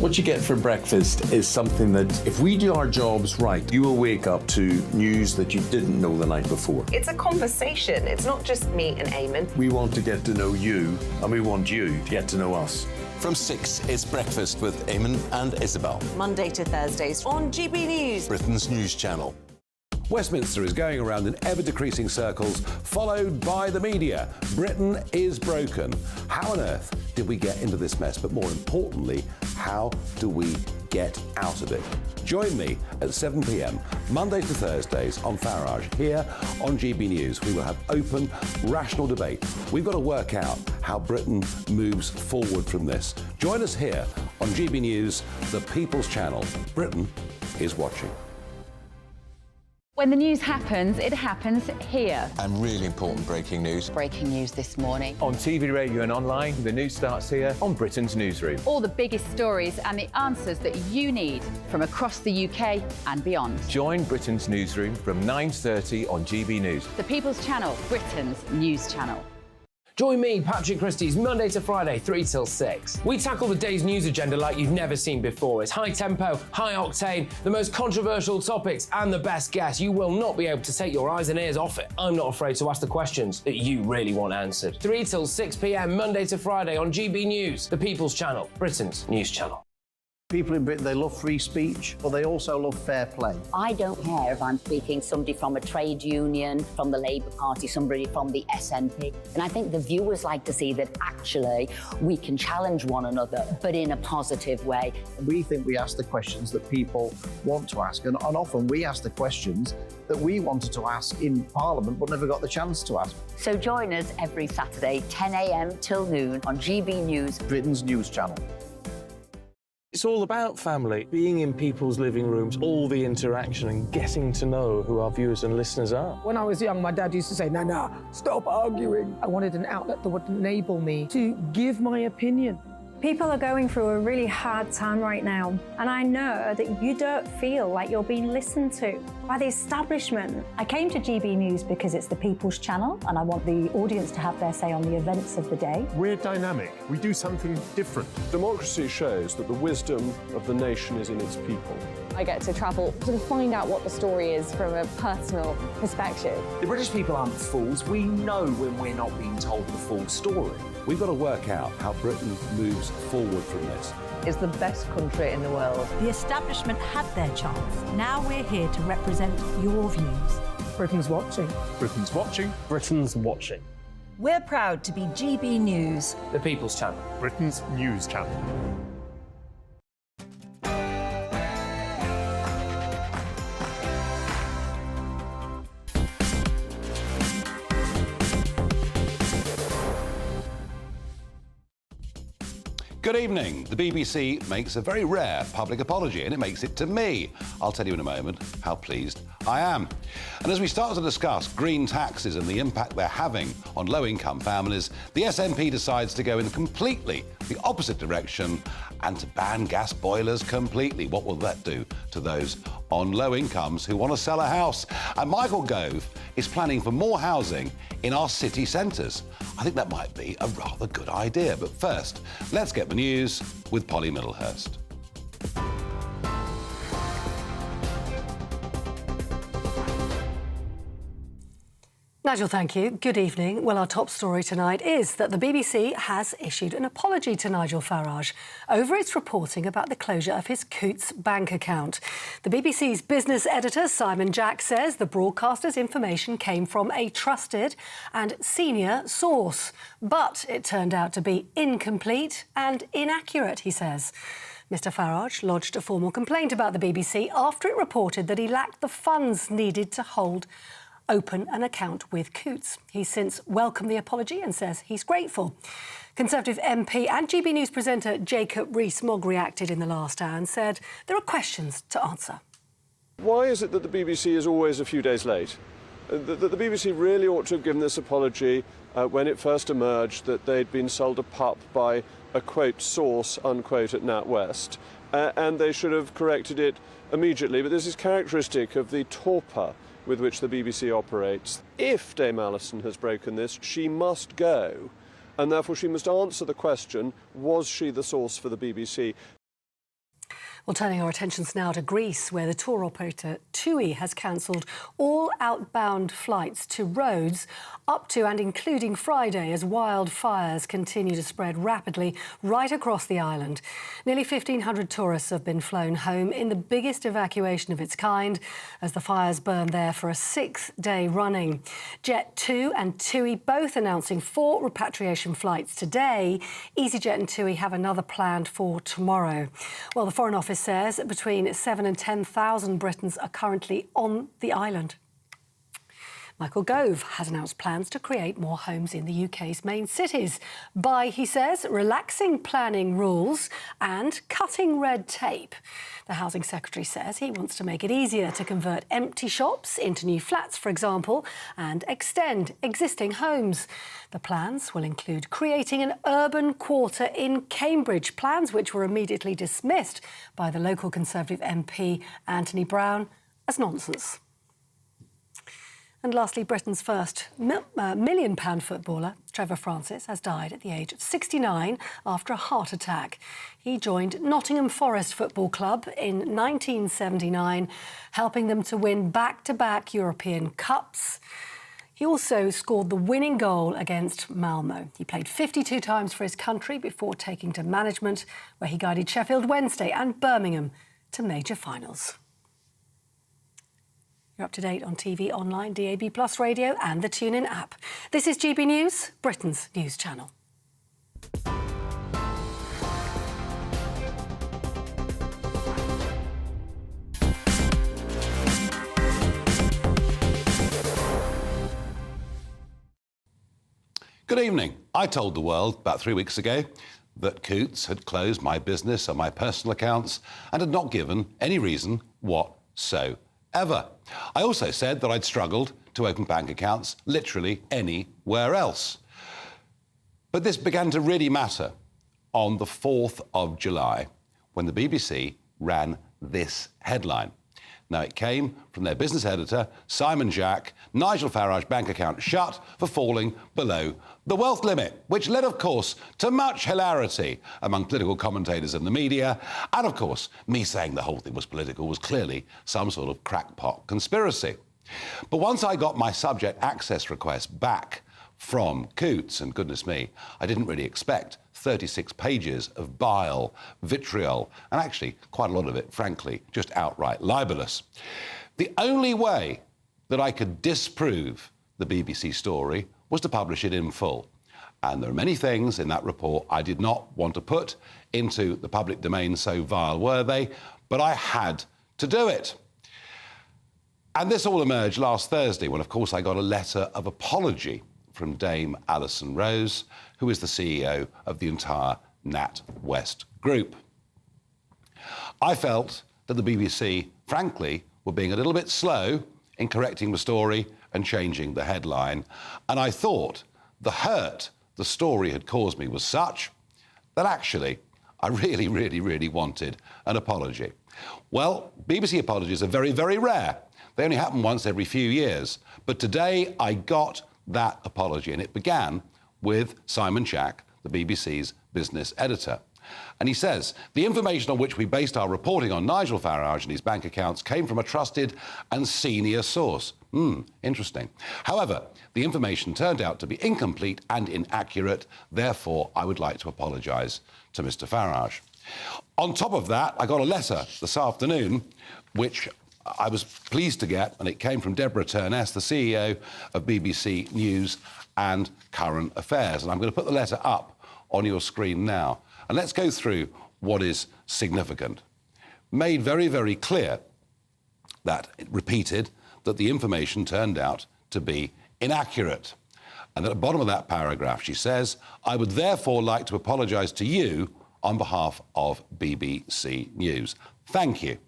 What you get for breakfast is something that, if we do our jobs right, you will wake up to news that you didn't know the night before. It's a conversation. It's not just me and Eamon. We want to get to know you, and we want you to get to know us. From 6, it's Breakfast with Eamon and Isabel. Monday to Thursdays on GB News. Britain's news channel. Westminster is going around in ever-decreasing circles, followed by the media. Britain is broken. How on earth did we get into this mess? But more importantly, how do we get out of it? Join me at 7 p.m, Mondays to Thursdays on Farage, here on GB News. We will have open, rational debate. We've got to work out how Britain moves forward from this. Join us here on GB News, the People's Channel. Britain is watching. When the news happens, it happens here. And really important breaking news. Breaking news this morning. On TV, radio and online, the news starts here on Britain's Newsroom. All the biggest stories and the answers that you need from across the UK and beyond. Join Britain's Newsroom from 9:30 on GB News. The People's Channel, Britain's news channel. Join me, Patrick Christie's, Monday to Friday, 3 till 6. We tackle the day's news agenda like you've never seen before. It's high tempo, high octane, the most controversial topics and the best guests. You will not be able to take your eyes and ears off it. I'm not afraid to ask the questions that you really want answered. 3 till 6 p.m, Monday to Friday on GB News, the People's Channel, Britain's news channel. People in Britain, they love free speech, but they also love fair play. I don't care if I'm speaking somebody from a trade union, from the Labour Party, somebody from the SNP. And I think the viewers like to see that actually we can challenge one another, but in a positive way. We think we ask the questions that people want to ask, and often we ask the questions that we wanted to ask in Parliament but never got the chance to ask. So join us every Saturday, 10 a.m. till noon on GB News, Britain's news channel. It's all about family, being in people's living rooms, all the interaction and getting to know who our viewers and listeners are. When I was young, my dad used to say, "Nana, stop arguing." I wanted an outlet that would enable me to give my opinion. People are going through a really hard time right now, and I know that you don't feel like you're being listened to by the establishment. I came to GB News because it's the People's Channel, and I want the audience to have their say on the events of the day. We're dynamic. We do something different. Democracy shows that the wisdom of the nation is in its people. I get to travel to find out what the story is from a personal perspective. The British people aren't fools. We know when we're not being told the full story. We've got to work out how Britain moves forward from this. It's the best country in the world. The establishment had their chance. Now we're here to represent your views. Britain's watching. Britain's watching. Britain's watching. We're proud to be GB News, The People's Channel, Britain's news channel. Good evening. The BBC makes a very rare public apology, and it makes it to me. I'll tell you in a moment how pleased I am. And as we start to discuss green taxes and the impact they're having on low-income families, the SNP decides to go in completely the opposite direction and to ban gas boilers completely. What will that do to those on low incomes who want to sell a house? And Michael Gove is planning for more housing in our city centres. I think that might be a rather good idea. But first, let's get the news with Polly Middlehurst. Nigel, thank you. Good evening. Well, our top story tonight is that the BBC has issued an apology to Nigel Farage over its reporting about the closure of his Coutts bank account. The BBC's business editor, Simon Jack, says the broadcaster's information came from a trusted and senior source. But it turned out to be incomplete and inaccurate, he says. Mr Farage lodged a formal complaint about the BBC after it reported that he lacked the funds needed to open an account with Coutts. He's since welcomed the apology and says he's grateful. Conservative MP and GB News presenter Jacob Rees-Mogg reacted in the last hour and said there are questions to answer. Why is it that the BBC is always a few days late? The BBC really ought to have given this apology when it first emerged that they'd been sold a pup by a, quote, source, unquote, at NatWest, and they should have corrected it immediately. But this is characteristic of the torpor with which the BBC operates. If Dame Alison has broken this, she must go, and therefore she must answer the question, was she the source for the BBC? Well, turning our attentions now to Greece, where the tour operator TUI has cancelled all outbound flights to Rhodes up to and including Friday as wildfires continue to spread rapidly right across the island. Nearly 1,500 tourists have been flown home in the biggest evacuation of its kind as the fires burn there for a 6th day running. Jet2 and TUI both announcing 4 repatriation flights today. EasyJet and TUI have another planned for tomorrow. Well, the Foreign Office says that between 7,000 and 10,000 Britons are currently on the island. Michael Gove has announced plans to create more homes in the UK's main cities by, he says, relaxing planning rules and cutting red tape. The Housing Secretary says he wants to make it easier to convert empty shops into new flats, for example, and extend existing homes. The plans will include creating an urban quarter in Cambridge, plans which were immediately dismissed by the local Conservative MP Anthony Brown as nonsense. And lastly, Britain's first million-pound footballer, Trevor Francis, has died at the age of 69 after a heart attack. He joined Nottingham Forest Football Club in 1979, helping them to win back-to-back European Cups. He also scored the winning goal against Malmo. He played 52 times for his country before taking to management, where he guided Sheffield Wednesday and Birmingham to major finals. You're up to date on TV, online, DAB+ radio and the TuneIn app. This is GB News, Britain's news channel. Good evening. I told the world about 3 weeks ago that Coutts had closed my business and my personal accounts and had not given any reason whatsoever. I also said that I'd struggled to open bank accounts literally anywhere else. But this began to really matter on the 4th of July when the BBC ran this headline. Now, it came from their business editor, Simon Jack. Nigel Farage bank account shut for falling below the wealth limit, which led, of course, to much hilarity among political commentators in the media. And, of course, me saying the whole thing was political was clearly some sort of crackpot conspiracy. But once I got my subject access request back from Coutts, and goodness me, I didn't really expect 36 pages of bile, vitriol, and actually quite a lot of it, frankly, just outright libelous. The only way that I could disprove the BBC story was to publish it in full. And there are many things in that report I did not want to put into the public domain, so vile were they, but I had to do it. And this all emerged last Thursday when, of course, I got a letter of apology from Dame Alison Rose, who is the CEO of the entire NatWest Group. I felt that the BBC, frankly, were being a little bit slow in correcting the story and changing the headline. And I thought the hurt the story had caused me was such that actually I really wanted an apology. Well, BBC apologies are very, very rare. They only happen once every few years. But today I got that apology, and it began with Simon Jack, the BBC's business editor. And he says, the information on which we based our reporting on Nigel Farage and his bank accounts came from a trusted and senior source. Interesting. However, the information turned out to be incomplete and inaccurate. Therefore, I would like to apologise to Mr. Farage. On top of that, I got a letter this afternoon, which I was pleased to get, and it came from Deborah Turness, the CEO of BBC News and Current Affairs. And I'm going to put the letter up on your screen now. And let's go through what is significant. Made very, very clear that it repeated that the information turned out to be inaccurate. And at the bottom of that paragraph, she says, I would therefore like to apologise to you on behalf of BBC News. Thank you.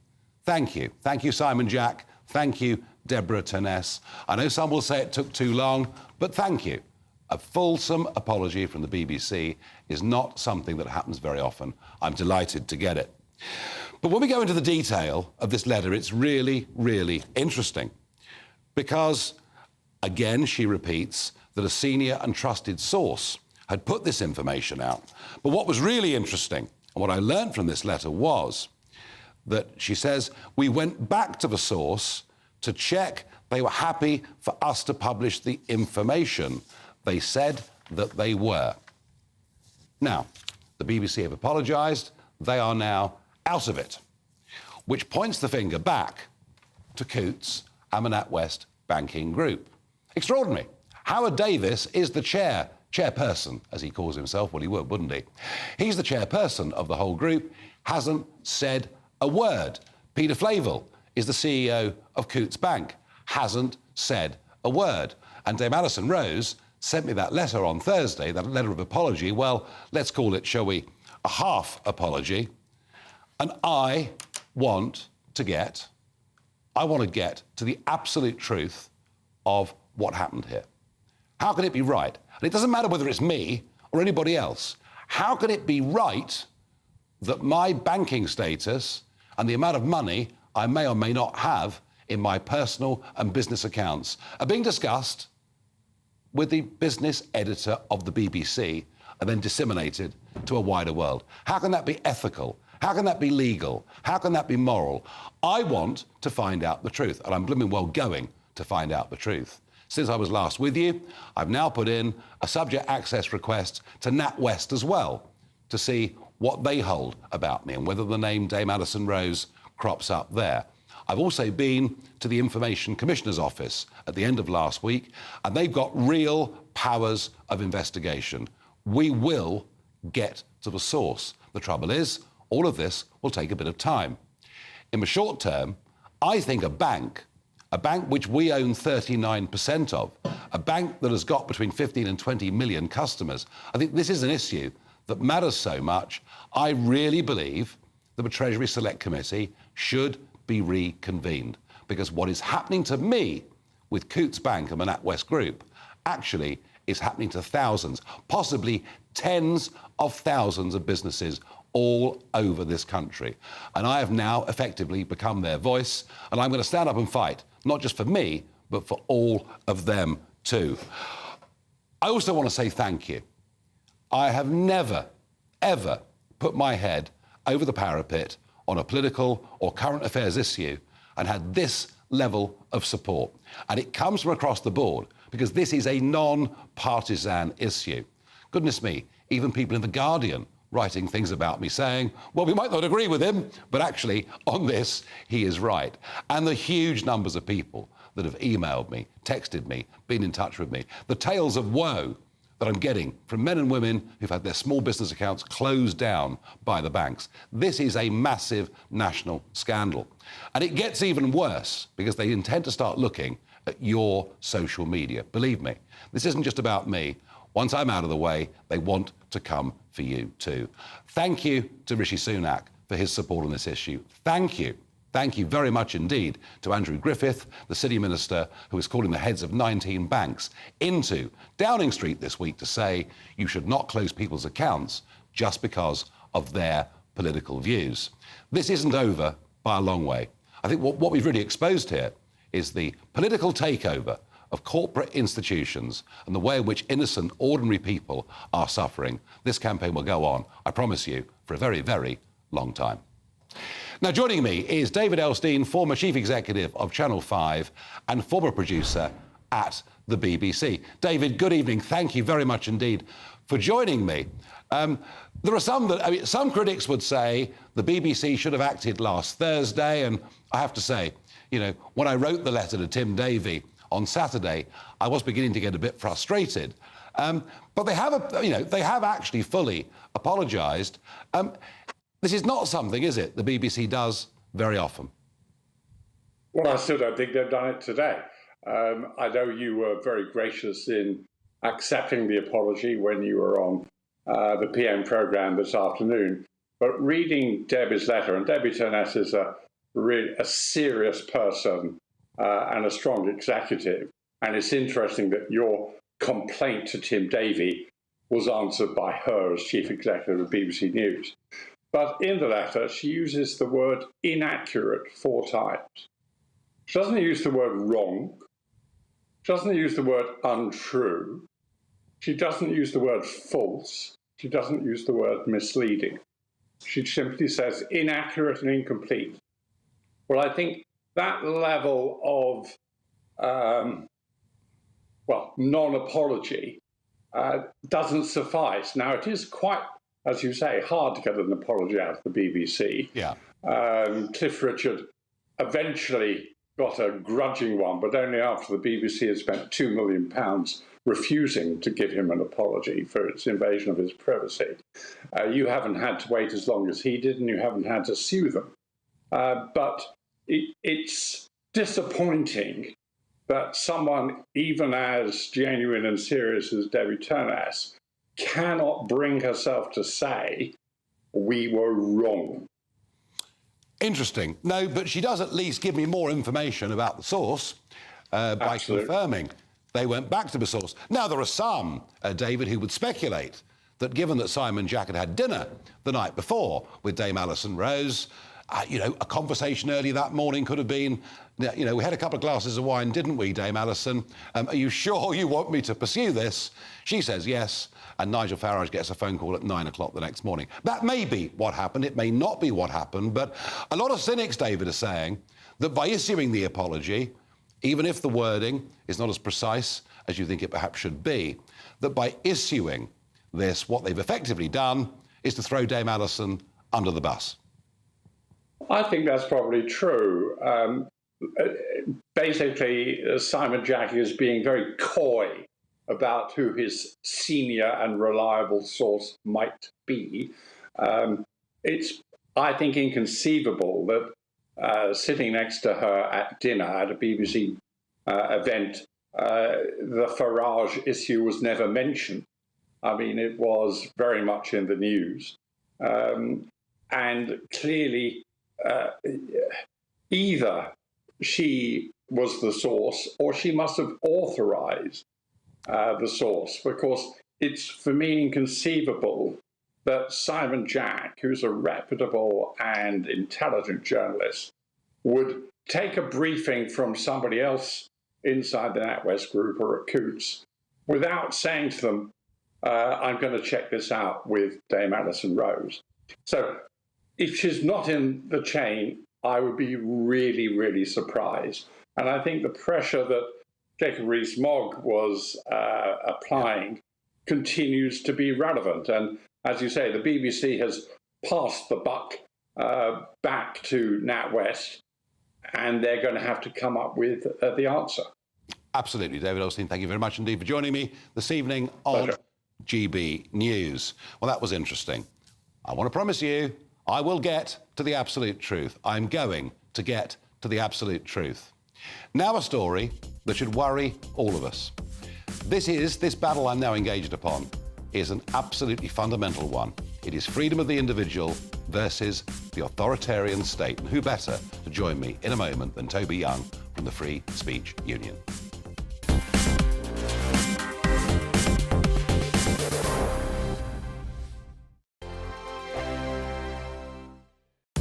Thank you. Thank you, Simon Jack. Thank you, Deborah Turness. I know some will say it took too long, but thank you. A fulsome apology from the BBC is not something that happens very often. I'm delighted to get it. But when we go into the detail of this letter, it's really, really interesting because, again, she repeats that a senior and trusted source had put this information out. But what was really interesting, and what I learned from this letter was that she says, we went back to the source to check they were happy for us to publish the information. They said that they were. Now, the BBC have apologised. They are now out of it, which points the finger back to Coutts and the NatWest Banking Group. Extraordinary. Howard Davis is the chairperson, as he calls himself. Well, he would, wouldn't he? He's the chairperson of the whole group, hasn't said a word. Peter Flavel is the CEO of Coutts Bank, hasn't said a word. And Dame Alison Rose sent me that letter on Thursday, that letter of apology. Well, let's call it, shall we, a half apology. And I want to get to the absolute truth of what happened here. How can it be right? And it doesn't matter whether it's me or anybody else. How can it be right that my banking status and the amount of money I may or may not have in my personal and business accounts are being discussed with the business editor of the BBC and then disseminated to a wider world? How can that be ethical? How can that be legal? How can that be moral? I want to find out the truth, and I'm blooming well going to find out the truth. Since I was last with you, I've now put in a subject access request to NatWest as well to see what they hold about me and whether the name Dame Alison Rose crops up there. I've also been to the Information Commissioner's office at the end of last week, and they've got real powers of investigation. We will get to the source. The trouble is, all of this will take a bit of time. In the short term, I think a bank which we own 39% of, a bank that has got between 15 and 20 million customers, I think this is an issue that matters so much. I really believe that the Treasury Select Committee should be reconvened, because what is happening to me with Coutts Bank and the NatWest Group actually is happening to thousands, possibly tens of thousands of businesses all over this country. And I have now effectively become their voice, and I'm going to stand up and fight, not just for me, but for all of them too. I also want to say thank you. I have never, ever put my head over the parapet on a political or current affairs issue and had this level of support. And it comes from across the board, because this is a non-partisan issue. Goodness me, even people in The Guardian writing things about me saying, well, we might not agree with him, but actually on this, he is right. And the huge numbers of people that have emailed me, texted me, been in touch with me, the tales of woe that I'm getting from men and women who've had their small business accounts closed down by the banks. This is a massive national scandal. And it gets even worse because they intend to start looking at your social media. Believe me, this isn't just about me. Once I'm out of the way, they want to come for you too. Thank you to Rishi Sunak for his support on this issue. Thank you. Thank you very much indeed to Andrew Griffith, the City Minister, who is calling the heads of 19 banks into Downing Street this week to say you should not close people's accounts just because of their political views. This isn't over by a long way. I think what we've really exposed here is the political takeover of corporate institutions and the way in which innocent, ordinary people are suffering. This campaign will go on, I promise you, for a very, very long time. Now, joining me is David Elstein, former Chief Executive of Channel 5 and former producer at the BBC. David, good evening. Thank you very much indeed for joining me. There are some critics would say the BBC should have acted last Thursday, and I have to say, when I wrote the letter to Tim Davie on Saturday, I was beginning to get a bit frustrated. But they have actually fully apologised. This is not something, is it, the BBC does very often? Well, I still don't think they've done it today. I know you were very gracious in accepting the apology when you were on the PM programme this afternoon, but reading Debbie's letter, and Debbie Turness is a serious person and a strong executive, and it's interesting that your complaint to Tim Davie was answered by her as Chief Executive of BBC News. But in the letter, she uses the word inaccurate 4 times. She doesn't use the word wrong. She doesn't use the word untrue. She doesn't use the word false. She doesn't use the word misleading. She simply says inaccurate and incomplete. Well, I think that level of, non-apology doesn't suffice. Now, it is quite, as you say, hard to get an apology out of the BBC. Yeah. Cliff Richard eventually got a grudging one, but only after the BBC had spent £2 million refusing to give him an apology for its invasion of his privacy. You haven't had to wait as long as he did, and you haven't had to sue them. But it's disappointing that someone even as genuine and serious as Debbie Turness cannot bring herself to say, we were wrong. Interesting. No, but she does at least give me more information about the source by confirming they went back to the source. Now, there are some, David, who would speculate that given that Simon Jack had dinner the night before with Dame Alison Rose, a conversation early that morning could have been, we had a couple of glasses of wine, didn't we, Dame Alison? Are you sure you want me to pursue this? She says yes, and Nigel Farage gets a phone call at 9 o'clock the next morning. That may be what happened, it may not be what happened, but a lot of cynics, David, are saying that by issuing the apology, even if the wording is not as precise as you think it perhaps should be, that by issuing this, what they've effectively done is to throw Dame Alison under the bus. I think that's probably true. Basically, Simon Jack is being very coy about who his senior and reliable source might be. It's, I think, inconceivable that sitting next to her at dinner at a BBC event, the Farage issue was never mentioned. I mean, it was very much in the news. And clearly, either she was the source or she must have authorized the source, because it's, for me, inconceivable that Simon Jack, who's a reputable and intelligent journalist, would take a briefing from somebody else inside the NatWest group or at Coutts without saying to them, I'm going to check this out with Dame Alison Rose. So if she's not in the chain, I would be really, really surprised. And I think the pressure that Jacob Rees-Mogg was applying continues to be relevant. And as you say, the BBC has passed the buck back to NatWest, and they're going to have to come up with the answer. Absolutely, David Osteen, thank you very much indeed for joining me this evening on GB News. Well, that was interesting. I want to promise you, I will get to the absolute truth. I'm going to get to the absolute truth. Now a story that should worry all of us. This battle I'm now engaged upon is an absolutely fundamental one. It is freedom of the individual versus the authoritarian state. And who better to join me in a moment than Toby Young from the Free Speech Union.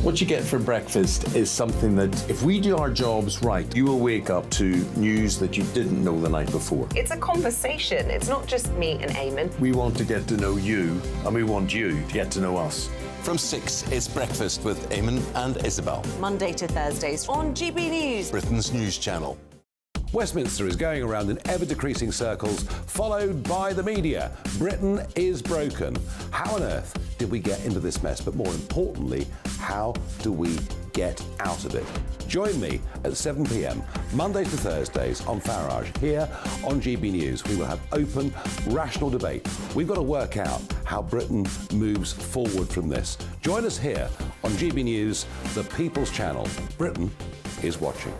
What you get for breakfast is something that, if we do our jobs right, you will wake up to news that you didn't know the night before. It's a conversation. It's not just me and Eamon. We want to get to know you, and we want you to get to know us. From 6, it's Breakfast with Eamon and Isabel. Monday to Thursdays on GB News, Britain's news channel. Westminster is going around in ever-decreasing circles, followed by the media. Britain is broken. How on earth did we get into this mess? But more importantly, how do we get out of it? Join me at 7 p.m, Mondays to Thursdays on Farage, here on GB News. We will have open, rational debate. We've got to work out how Britain moves forward from this. Join us here on GB News, the People's Channel. Britain is watching.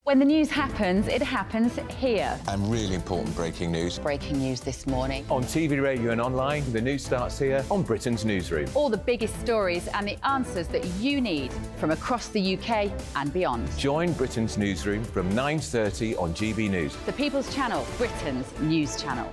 When the news happens, it happens here. And really important breaking news. Breaking news this morning. On TV, radio and online, the news starts here on Britain's Newsroom. All the biggest stories and the answers that you need from across the UK and beyond. Join Britain's Newsroom from 9:30 on GB News. The People's Channel, Britain's news channel.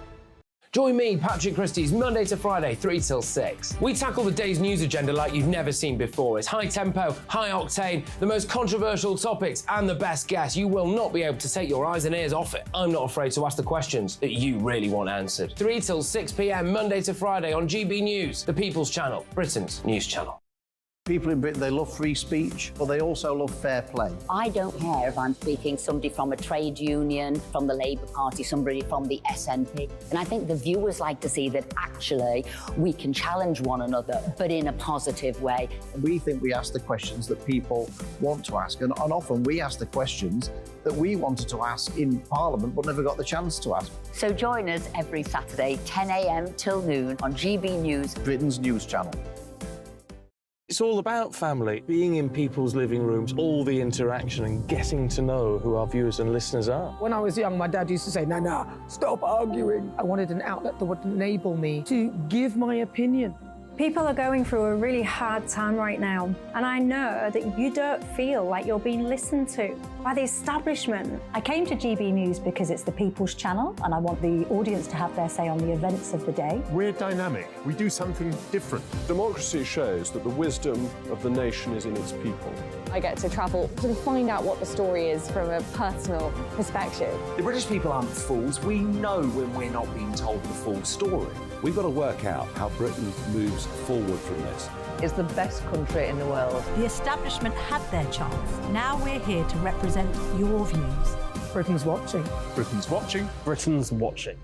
Join me, Patrick Christie's Monday to Friday, 3 till 6. We tackle the day's news agenda like you've never seen before. It's high tempo, high octane, the most controversial topics and the best guests. You will not be able to take your eyes and ears off it. I'm not afraid to ask the questions that you really want answered. 3 till 6 p.m. Monday to Friday on GB News, the People's Channel, Britain's news channel. People in Britain, they love free speech, but they also love fair play. I don't care if I'm speaking somebody from a trade union, from the Labour Party, somebody from the SNP. And I think the viewers like to see that actually we can challenge one another, but in a positive way. We think we ask the questions that people want to ask, and often we ask the questions that we wanted to ask in Parliament but never got the chance to ask. So join us every Saturday, 10 a.m. till noon on GB News, Britain's news channel. It's all about family, being in people's living rooms, all the interaction and getting to know who our viewers and listeners are. When I was young, my dad used to say, Nana, stop arguing. I wanted an outlet that would enable me to give my opinion. People are going through a really hard time right now, and I know that you don't feel like you're being listened to by the establishment. I came to GB News because it's the People's Channel, and I want the audience to have their say on the events of the day. We're dynamic. We do something different. Democracy shows that the wisdom of the nation is in its people. I get to travel to find out what the story is from a personal perspective. The British people aren't fools. We know when we're not being told the full story. We've got to work out how Britain moves forward from this. It's the best country in the world. The establishment had their chance. Now we're here to represent your views. Britain's watching. Britain's watching. Britain's watching.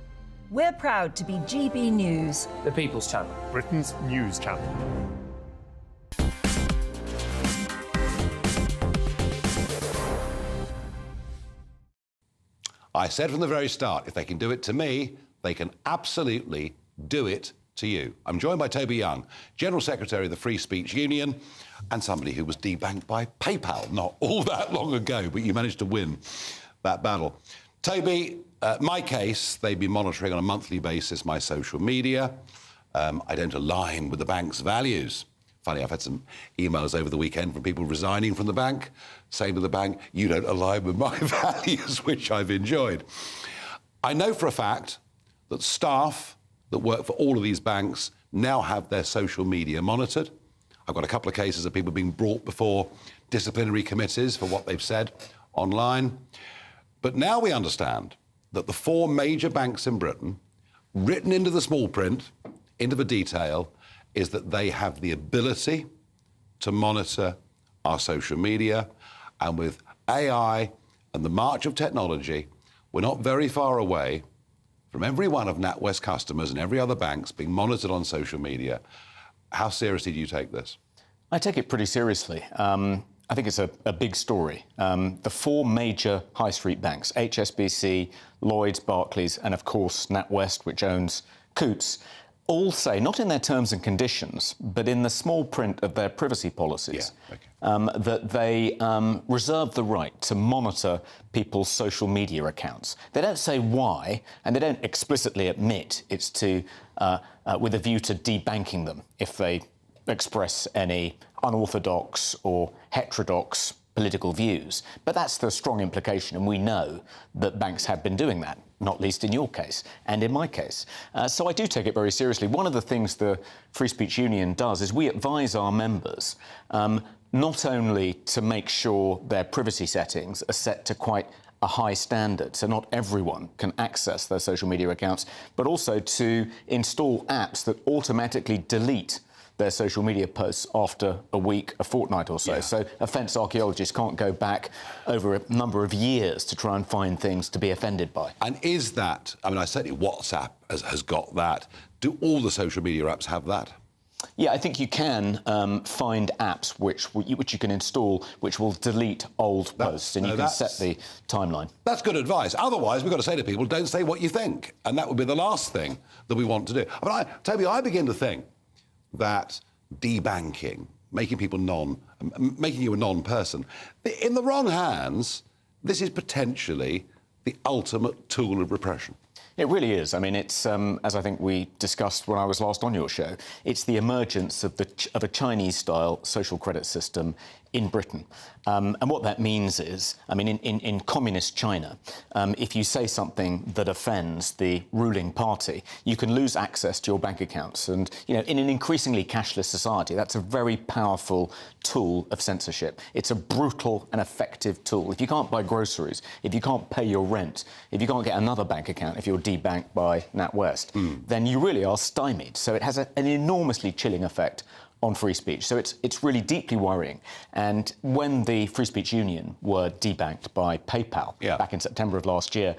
We're proud to be GB News, The People's Channel, Britain's news channel. I said from the very start, if they can do it to me, they can absolutely do it to you. I'm joined by Toby Young, General Secretary of the Free Speech Union, and somebody who was debanked by PayPal not all that long ago, but you managed to win that battle. Toby, my case, they've been monitoring on a monthly basis my social media. I don't align with the bank's values. Funny, I've had some emails over the weekend from people resigning from the bank, saying to the bank, you don't align with my values, which I've enjoyed. I know for a fact that staff that work for all of these banks now have their social media monitored. I've got a couple of cases of people being brought before disciplinary committees for what they've said online. But now we understand that the 4 major banks in Britain, written into the small print, into the detail, is that they have the ability to monitor our social media. And with AI and the march of technology, we're not very far away from every one of NatWest customers and every other banks being monitored on social media. How seriously do you take this? I take it pretty seriously. I think it's a big story. The 4 major high street banks, HSBC, Lloyds, Barclays, and of course NatWest, which owns Coutts, all say, not in their terms and conditions, but in the small print of their privacy policies, that they reserve the right to monitor people's social media accounts. They don't say why, and they don't explicitly admit it's to with a view to debanking them if they express any unorthodox or heterodox political views. But that's the strong implication, and we know that banks have been doing that, not least in your case and in my case. So I do take it very seriously. One of the things the Free Speech Union does is we advise our members not only to make sure their privacy settings are set to quite a high standard, so not everyone can access their social media accounts, but also to install apps that automatically delete their social media posts after a week, a fortnight or so. Yeah. So offence archaeologists can't go back over a number of years to try and find things to be offended by. And is that, I mean, I certainly WhatsApp has got that. Do all the social media apps have that? Yeah, I think you can find apps which you can install which will delete old posts, and you can set the timeline. That's good advice. Otherwise, we've got to say to people, don't say what you think. And that would be the last thing that we want to do. I mean, Toby, I begin to think that debanking, making you a non-person, in the wrong hands, this is potentially the ultimate tool of repression. It really is. I mean, it's, as I think we discussed when I was last on your show, it's the emergence of a Chinese-style social credit system in Britain. And what that means is, I mean, in communist China, if you say something that offends the ruling party, you can lose access to your bank accounts. And, you know, in an increasingly cashless society, that's a very powerful tool of censorship. It's a brutal and effective tool. If you can't buy groceries, if you can't pay your rent, if you can't get another bank account, if you're debanked by NatWest, then you really are stymied. So it has an enormously chilling effect on free speech. So it's really deeply worrying. And when the Free Speech Union were debanked by PayPal back in September of last year,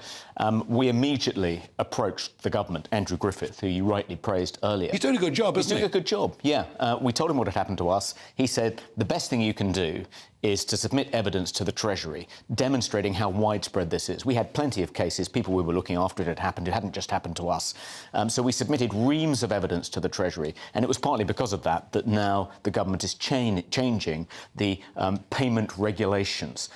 we immediately approached the government, Andrew Griffith, who you rightly praised earlier. He's doing a good job, isn't he? He's doing a good job, yeah. We told him what had happened to us. He said, the best thing you can do is to submit evidence to the Treasury demonstrating how widespread this is. We had plenty of cases, people we were looking after it had happened. It hadn't just happened to us. So we submitted reams of evidence to the Treasury, and it was partly because of that that now the government is changing the payment regulations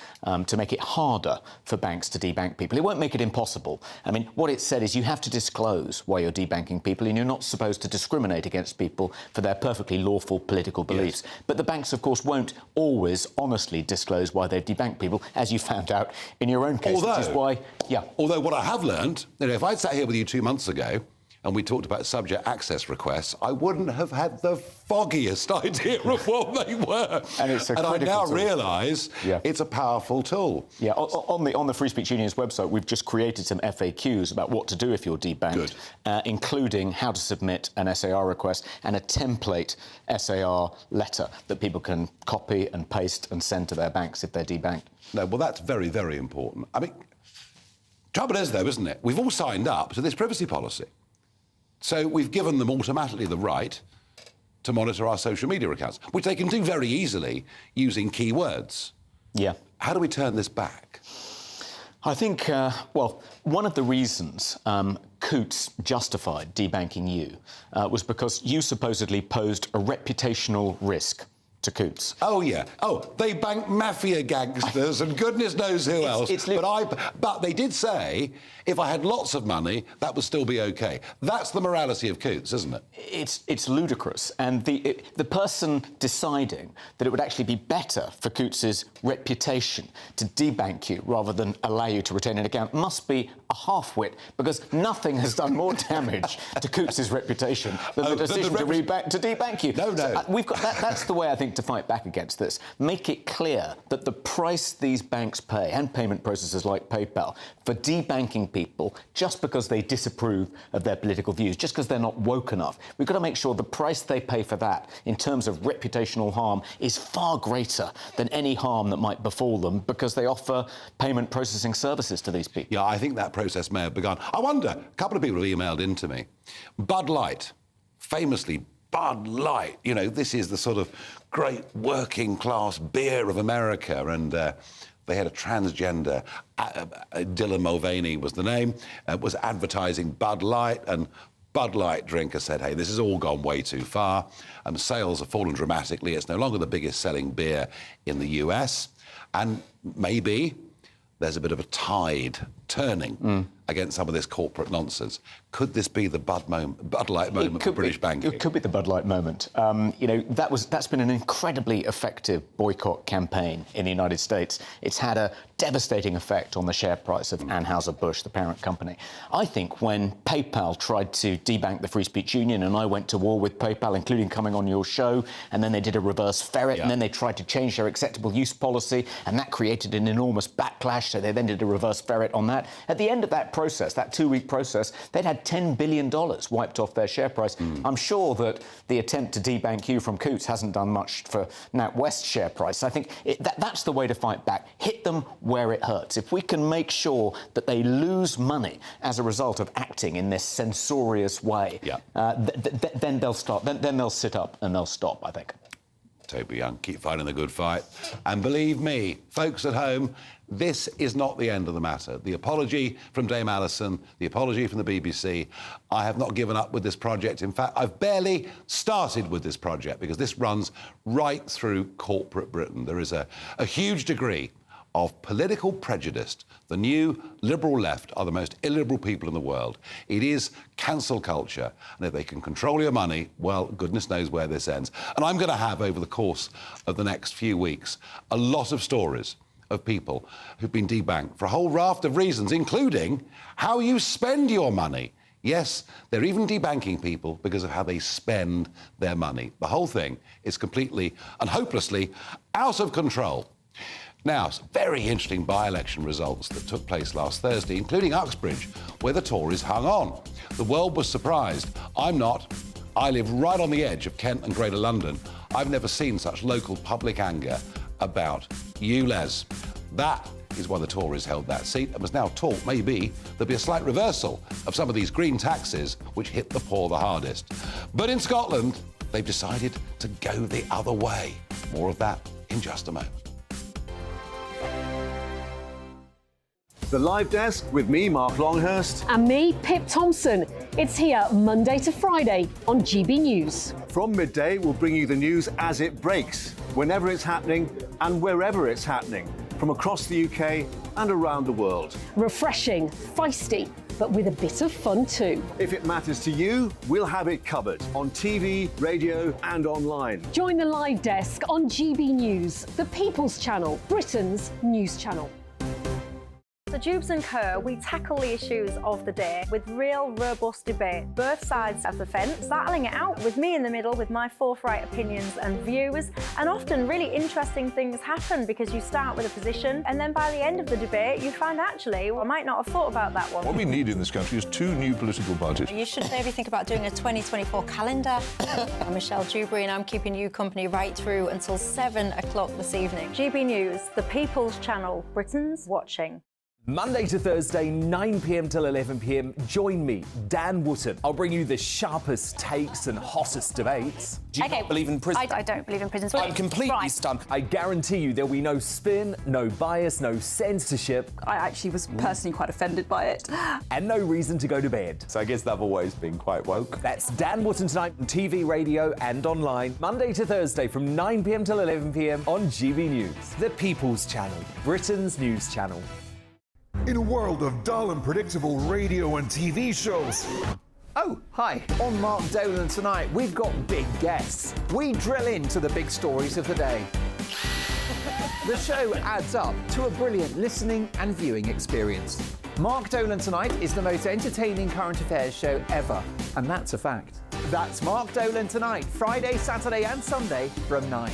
to make it harder for banks to debank people. It won't make it impossible. I mean, what it said is you have to disclose why you're debanking people, and you're not supposed to discriminate against people for their perfectly lawful political beliefs. Yes. But the banks, of course, won't always honestly disclose why they've debanked people, as you found out in your own case, which is why, Although what I have learned, you know, if I'd sat here with you 2 months ago and we talked about subject access requests, I wouldn't have had the foggiest idea of what they were. And I now realise it's a powerful tool. Yeah, on the Free Speech Union's website, we've just created some FAQs about what to do if you're debanked, including how to submit an SAR request and a template SAR letter that people can copy and paste and send to their banks if they're debanked. No, well, that's very, very important. I mean, trouble is, though, isn't it? We've all signed up to this privacy policy. So we've given them automatically the right to monitor our social media accounts, which they can do very easily using keywords. Yeah. How do we turn this back? I think, well, one of the reasons Coutts justified debanking you was because you supposedly posed a reputational risk to Coutts. Oh, yeah. Oh, they bank mafia gangsters and goodness knows who else. But they did say if I had lots of money, that would still be OK. That's the morality of Coutts, isn't it? It's ludicrous. And the person deciding that it would actually be better for Coutts's reputation to debank you rather than allow you to retain an account must be a half-wit, because nothing has done more damage to Coutts's reputation than the decision to debank you. No. So, we've got that's the way I think to fight back against this. Make it clear that the price these banks pay, and payment processors like PayPal, for debanking people just because they disapprove of their political views, just because they're not woke enough. We've got to make sure the price they pay for that in terms of reputational harm is far greater than any harm that might befall them because they offer payment processing services to these people. Yeah, I think that process may have begun. I wonder, a couple of people have emailed in to me. Bud Light, famously Bud Light, you know, this is the sort of great working class beer of America, and they had a transgender, Dylan Mulvaney was the name, was advertising Bud Light, and Bud Light drinker said, hey, this has all gone way too far, and sales have fallen dramatically. It's no longer the biggest selling beer in the US, and maybe there's a bit of a tide turning against some of this corporate nonsense. Could this be the Bud Light moment for British banking? It could be the Bud Light moment. You know, that's been an incredibly effective boycott campaign in the United States. It's had a devastating effect on the share price of Anheuser-Busch, the parent company. I think when PayPal tried to debank the Free Speech Union and I went to war with PayPal, including coming on your show, and then they did a reverse ferret, and then they tried to change their acceptable use policy, and that created an enormous backlash, so they then did a reverse ferret on that. At the end of that process, that 2-week process, they'd had $10 billion wiped off their share price. I'm sure that the attempt to debank you from Coutts hasn't done much for NatWest's share price. I think that's the way to fight back. Hit them where it hurts. If we can make sure that they lose money as a result of acting in this censorious way, then they'll start. Then they'll sit up and they'll stop, I think. Toby Young, keep fighting the good fight. And believe me, folks at home, this is not the end of the matter. The apology from Dame Alison, the apology from the BBC. I have not given up with this project. In fact, I've barely started with this project because this runs right through corporate Britain. There is a huge degree of political prejudice. The new liberal left are the most illiberal people in the world. It is cancel culture. And if they can control your money, well, goodness knows where this ends. And I'm going to have, over the course of the next few weeks, a lot of stories of people who've been debanked for a whole raft of reasons, including how you spend your money. Yes, they're even debanking people because of how they spend their money. The whole thing is completely and hopelessly out of control. Now, some very interesting by-election results that took place last Thursday, including Uxbridge, where the Tories hung on. The world was surprised. I'm not. I live right on the edge of Kent and Greater London. I've never seen such local public anger about ULEZ. That is why the Tories held that seat, and was now talk maybe there'll be a slight reversal of some of these green taxes which hit the poor the hardest. But in Scotland, they've decided to go the other way. More of that in just a moment. The Live Desk with me, Mark Longhurst. And me, Pip Thompson. It's here Monday to Friday on GB News. From midday, we'll bring you the news as it breaks, whenever it's happening and wherever it's happening, from across the UK and around the world. Refreshing, feisty, but with a bit of fun too. If it matters to you, we'll have it covered on TV, radio and online. Join the Live Desk on GB News, the People's Channel, Britain's news channel. So Jubes and Kerr, we tackle the issues of the day with real robust debate, both sides of the fence, battling it out with me in the middle with my forthright opinions and views. And often really interesting things happen because you start with a position and then by the end of the debate you find actually, well, I might not have thought about that one. What we need in this country is 2 new political parties. You should maybe think about doing a 2024 calendar. I'm Michelle Dewberry and I'm keeping you company right through until 7 o'clock this evening. GB News, the People's Channel, Britain's watching. Monday to Thursday, 9 p.m. till 11 p.m. Join me, Dan Wootton. I'll bring you the sharpest takes and hottest debates. Do you not believe in prison? I don't believe in prison. I'm completely stunned. I guarantee you there'll be no spin, no bias, no censorship. I actually was personally quite offended by it. And no reason to go to bed. So I guess they've always been quite woke. That's Dan Wootton tonight on TV, radio and online. Monday to Thursday from 9 p.m. till 11 p.m. on GB News. The People's Channel, Britain's news channel. In a world of dull and predictable radio and TV shows. Oh, hi. On Mark Dolan tonight, we've got big guests. We drill into the big stories of the day. The show adds up to a brilliant listening and viewing experience. Mark Dolan Tonight is the most entertaining current affairs show ever, and that's a fact. That's Mark Dolan Tonight, Friday, Saturday and Sunday from 9.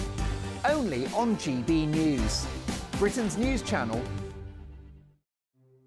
Only on GB News, Britain's news channel.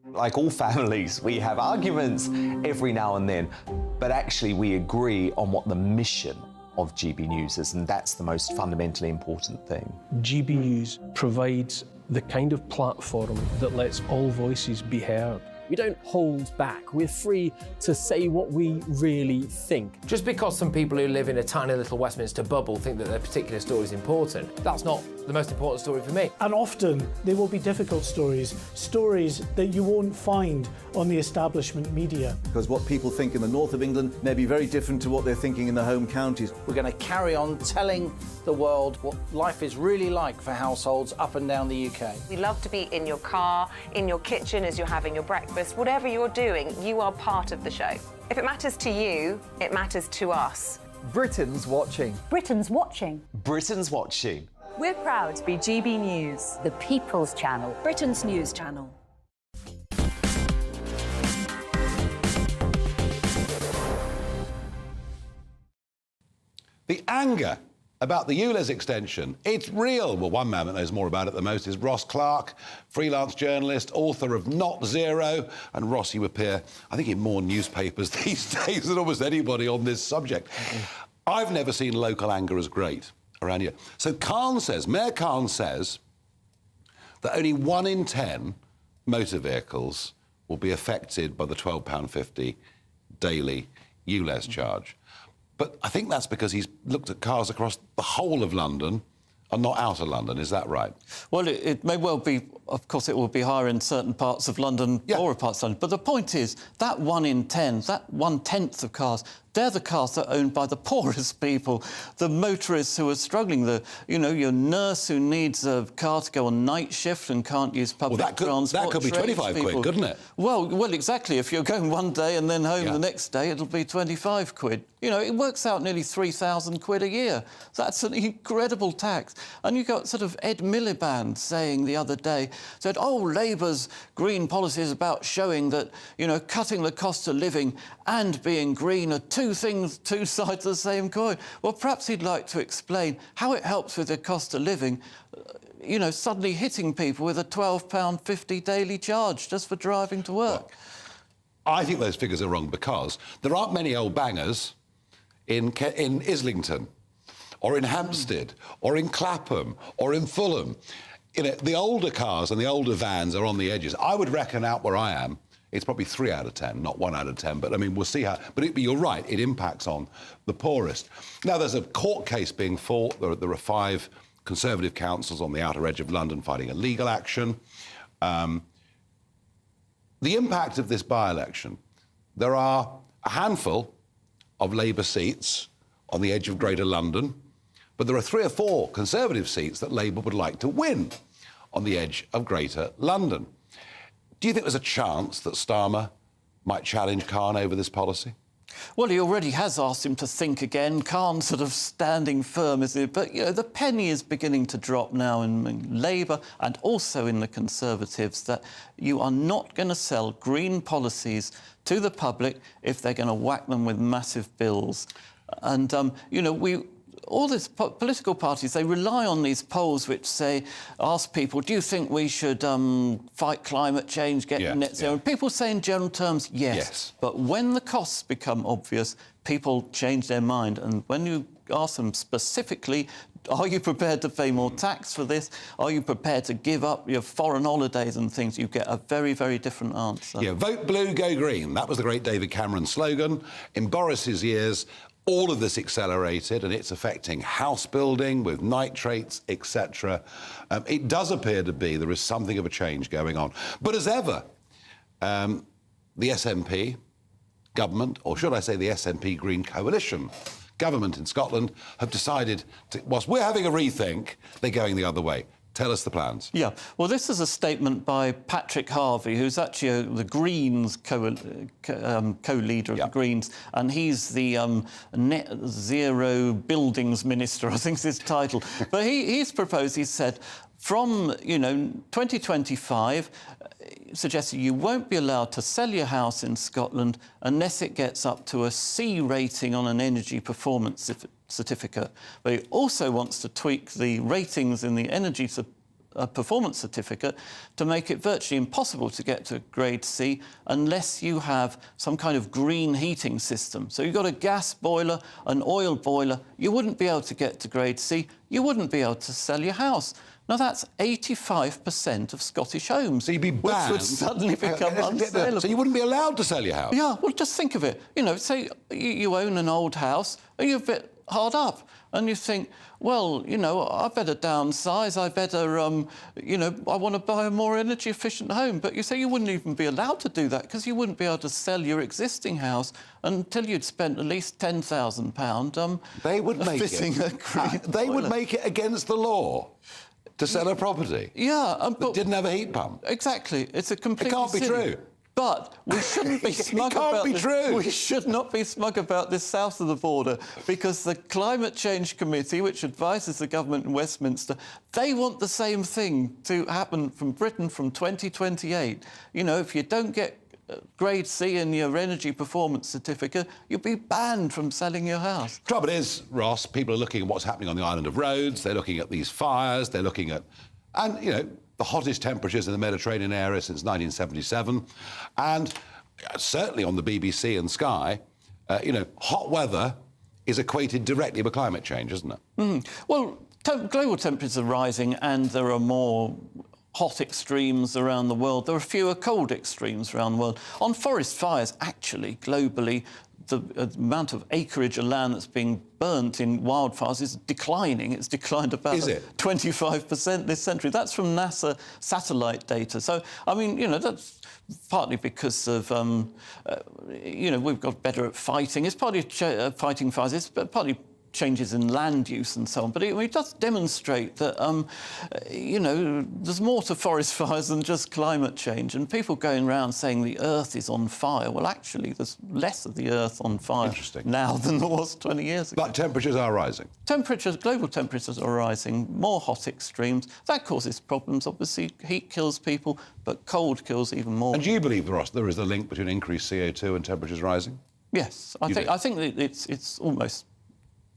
Like all families, we have arguments every now and then, but actually we agree on what the mission of GB News is, and that's the most fundamentally important thing. GB News provides the kind of platform that lets all voices be heard. We don't hold back. We're free to say what we really think. Just because some people who live in a tiny little Westminster bubble think that their particular story is important, that's not the most important story for me. And often they will be difficult stories, stories that you won't find on the establishment media. Because what people think in the north of England may be very different to what they're thinking in the home counties. We're going to carry on telling the world what life is really like for households up and down the UK. We love to be in your car, in your kitchen as you're having your breakfast. Whatever you're doing, you are part of the show. If it matters to you, it matters to us. Britain's watching. Britain's watching. Britain's watching. We're proud to be GB News, the People's Channel, Britain's news channel. The anger about the ULEZ extension, it's real. Well, one man that knows more about it than most is Ross Clark, freelance journalist, author of Not Zero. And Ross, you appear, I think, in more newspapers these days than almost anybody on this subject. I've never seen local anger as great around here. So Mayor Khan says that only 1 in 10 motor vehicles will be affected by the £12.50 daily ULEZ charge. But I think that's because he's looked at cars across the whole of London and not out of London. Is that right? Well, it may well be of course, it will be higher in certain parts of London, poorer parts of London. But the point is, that 1 in 10, that 1/10 of cars, they're the cars that are owned by the poorest people, the motorists who are struggling, your nurse who needs a car to go on night shift and can't use public transport. That could be 25 quid, couldn't it? Well, exactly. If you're going one day and then home the next day, it'll be 25 quid. It works out nearly 3,000 quid a year. That's an incredible tax. And you got sort of Ed Miliband saying the other day, said, Labour's green policy is about showing that, cutting the cost of living and being green are two sides of the same coin. Well, perhaps he'd like to explain how it helps with the cost of living, suddenly hitting people with a £12.50 daily charge just for driving to work. Well, I think those figures are wrong because there aren't many old bangers in Islington or in Hampstead or in Clapham or in Fulham. The older cars and the older vans are on the edges. I would reckon out where I am, it's probably 3 out of 10, not 1 out of 10. But, we'll see how... But you're right, it impacts on the poorest. Now, there's a court case being fought. There are 5 Conservative councils on the outer edge of London fighting a legal action. The impact of this by-election, there are a handful of Labour seats on the edge of Greater London, but there are 3 or 4 Conservative seats that Labour would like to win on the edge of Greater London. Do you think there's a chance that Starmer might challenge Khan over this policy? Well, he already has asked him to think again. Khan's sort of standing firm, isn't it? But, the penny is beginning to drop now in Labour and also in the Conservatives that you are not going to sell green policies to the public if they're going to whack them with massive bills. And, all these political parties, they rely on these polls which ask people, do you think we should fight climate change, get net zero? And people say in general terms, yes. But when the costs become obvious, people change their mind. And when you ask them specifically, are you prepared to pay more tax for this? Are you prepared to give up your foreign holidays and things? You get a very, very different answer. Yeah, vote blue, go green. That was the great David Cameron slogan. In Boris's years, all of this accelerated and it's affecting house building with nitrates, etc. It does appear to be there is something of a change going on. But as ever, the SNP government, or should I say the SNP Green Coalition government in Scotland, have decided, whilst we're having a rethink, they're going the other way. Tell us the plans. Yeah, well, this is a statement by Patrick Harvey, who's actually the Greens co-leader of the Greens, and he's the net zero buildings minister, I think is his title. But he's proposed, he said, from, 2025, suggesting you won't be allowed to sell your house in Scotland unless it gets up to a C rating on an energy performance certificate. But he also wants to tweak the ratings in the energy performance certificate to make it virtually impossible to get to grade C unless you have some kind of green heating system. So you've got a gas boiler, an oil boiler, you wouldn't be able to get to grade C, you wouldn't be able to sell your house. Now, that's 85% of Scottish homes. So you'd be banned. Which would suddenly become unsaleable. So you wouldn't be allowed to sell your house? Yeah, well, just think of it. Say you own an old house, and you're a bit hard up, and you think, well, I better downsize, I better, I want to buy a more energy-efficient home. But you say you wouldn't even be allowed to do that because you wouldn't be able to sell your existing house until you'd spent at least £10,000 They would make fitting it. A green they would toilet. make it against the law to sell a property. Yeah, but didn't have a heat pump. Exactly, it's a completely. It can't be silly. true. But we shouldn't be smug it can't about be this. true. We should not be smug about this south of the border because the Climate Change Committee, which advises the government in Westminster, they want the same thing to happen from Britain from 2028. If you don't get grade C in your energy performance certificate, you'll be banned from selling your house. Trouble is, Ross, people are looking at what's happening on the island of Rhodes, they're looking at these fires, they're looking at... And, the hottest temperatures in the Mediterranean area since 1977. And certainly on the BBC and Sky, hot weather is equated directly with climate change, isn't it? Mm. Well, global temperatures are rising and there are more hot extremes around the world. There are fewer cold extremes around the world. On forest fires, actually, globally, the amount of acreage of land that's being burnt in wildfires is declining. It's declined about 25% this century. That's from NASA satellite data. So, I mean, you know, that's partly because of, you know, we've got better at fighting. It's partly fighting fires. It's partly changes in land use and so on. But it does demonstrate that, you know, there's more to forest fires than just climate change. And people going around saying the Earth is on fire. Well, actually, there's less of the Earth on fire now than there was 20 years ago. But temperatures are rising. Global temperatures are rising, more hot extremes. That causes problems. Obviously, heat kills people, but cold kills even more. And do you believe, Ross, there is a link between increased CO2 and temperatures rising? Yes. I think that it's almost...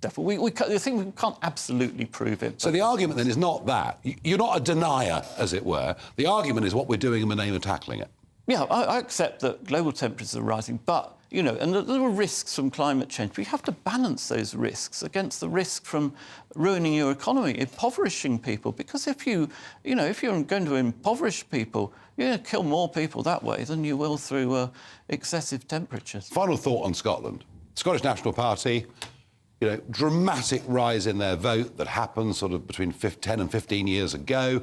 I think we can't absolutely prove it. So the argument then is not that. You're not a denier, as it were. The argument is what we're doing in the name of tackling it. Yeah, I accept that global temperatures are rising, but, you know, and there are risks from climate change. We have to balance those risks against the risk from ruining your economy, impoverishing people. Because if you're going to impoverish people, you're going to kill more people that way than you will through excessive temperatures. Final thought on Scotland. Scottish National Party... You know, dramatic rise in their vote that happened sort of between 10 and 15 years ago,